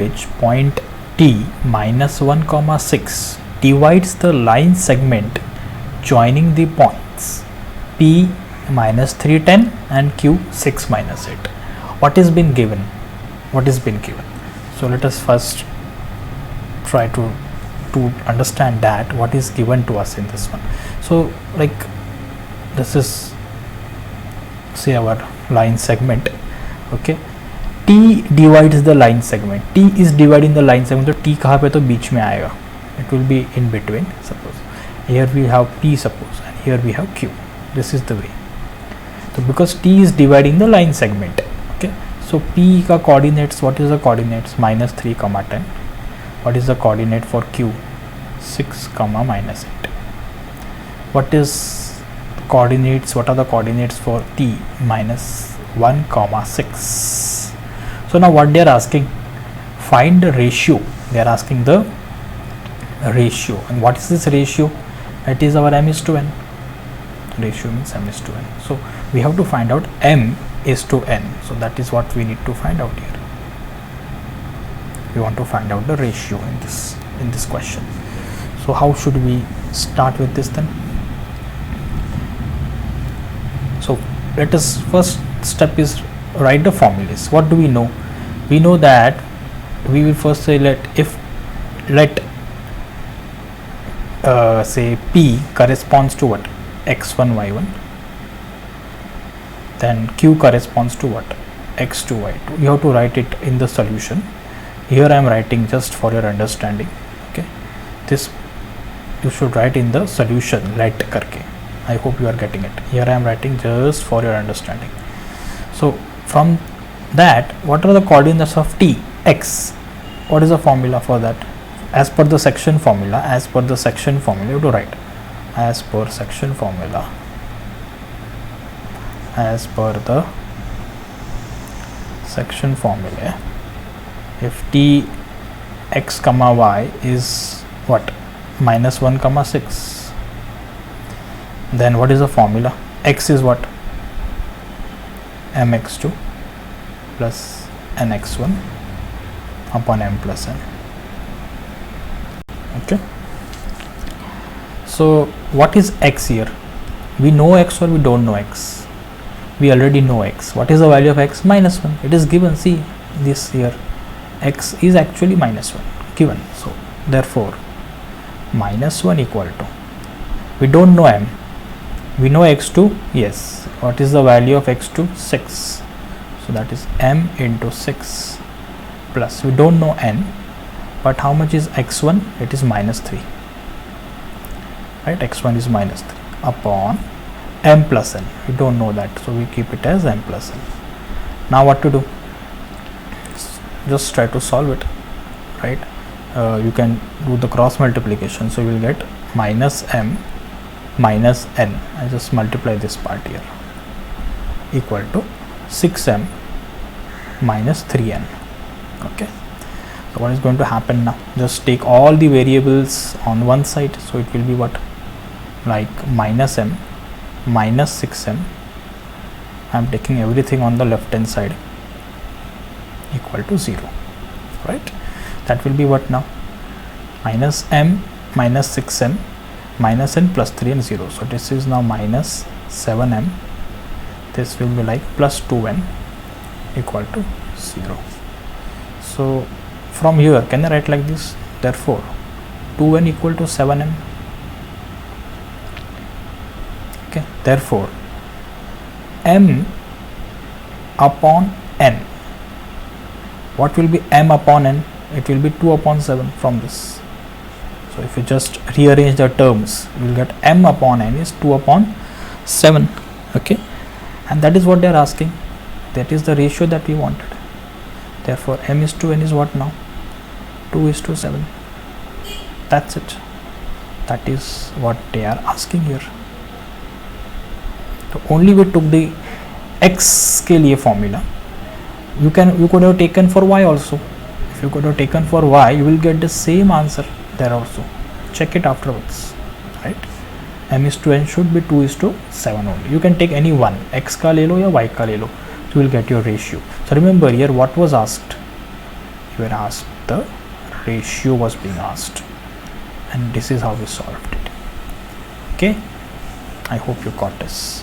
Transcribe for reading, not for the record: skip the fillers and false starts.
which point T minus 1 comma 6 divides the line segment joining the points P minus 310 and Q 6 minus 8. What is been given? What is been given? So let us first try to understand that what is given to us in this one. So like this is say our line segment, okay. T divides the line segment. T is dividing the line segment. तो T कहाँ पे तो बीच में आएगा. It will be in between. Suppose here we have P, suppose, and here we have Q. This is the way. So because T is dividing the line segment, okay. So P का coordinates, what is the coordinates? minus 3 comma 10. What is the coordinate for Q? 6 comma minus 8. What is coordinates? What are the coordinates for T? minus 1 comma 6. So now what they are asking, find the ratio. They are asking the ratio, and what is this ratio? It is our m is to n. Ratio means m is to n. So we have to find out m is to n. So that is what we need to find out here. We want to find out the ratio in this question. So how should we start with this then? So let us, first step is write the formulas. What do we know? We know that we will first say let say P corresponds to what? x1 y1. Then Q corresponds to what? x2 y2. You have to write it in the solution. Here I am writing just for your understanding, okay. This you should write in the solution, let karke. I hope you are getting it. Here I am writing just for your understanding. So from that, what are the coordinates of T? X. What is the formula for that? As per the section formula, you have to write as per section formula, as per the section formula. If T x comma y is what? minus 1 comma 6, then what is the formula? X is what? mx2 plus nx1 upon m plus n. Okay. So what is x here? We know x or we don't know x? We already know x. What is the value of x? minus 1. It is given. See this here, x is actually minus 1 given. So therefore minus 1 equal to, we don't know m, we know x2. Yes. What is the value of x2? 6. So that is m into 6 plus, we don't know n, but how much is x1? It is minus 3, right? X1 is minus 3 upon m plus n. We don't know that, so we keep it as m plus n. Now what to do? Just try to solve it, right? You can do the cross multiplication, so you will get minus m minus n. I just multiply this part here, equal to 6m minus 3n. Okay. So what is going to happen now? Just take all the variables on one side. So it will be what? Like minus m minus 6m. I am taking everything on the left hand side, equal to 0, right? That will be what now? Minus m minus 6m minus n plus 3 and 0. So this is now minus 7m. This will be like plus 2n equal to 0. So from here, can I write like this? Therefore 2n equal to 7m. Okay. Therefore m upon n. What will be m upon n? It will be 2 upon 7 from this. So if you just rearrange the terms, you will get m upon n is 2 upon 7. Okay. And that is what they are asking. That is the ratio that we wanted. Therefore m is to n is what now? 2 is to 7. That's it. That is what they are asking here. So only we took the x के लिए formula. You could have taken for y also. If you could have taken for y, you will get the same answer there also. Check it afterwards, right? M is to n should be 2 is to 7 only. You can take any one, x का ले लो या y का ले लो. So you will get your ratio. So remember here what was asked. were asked, the ratio was being asked, and this is how we solved it. Okay, I hope you got this.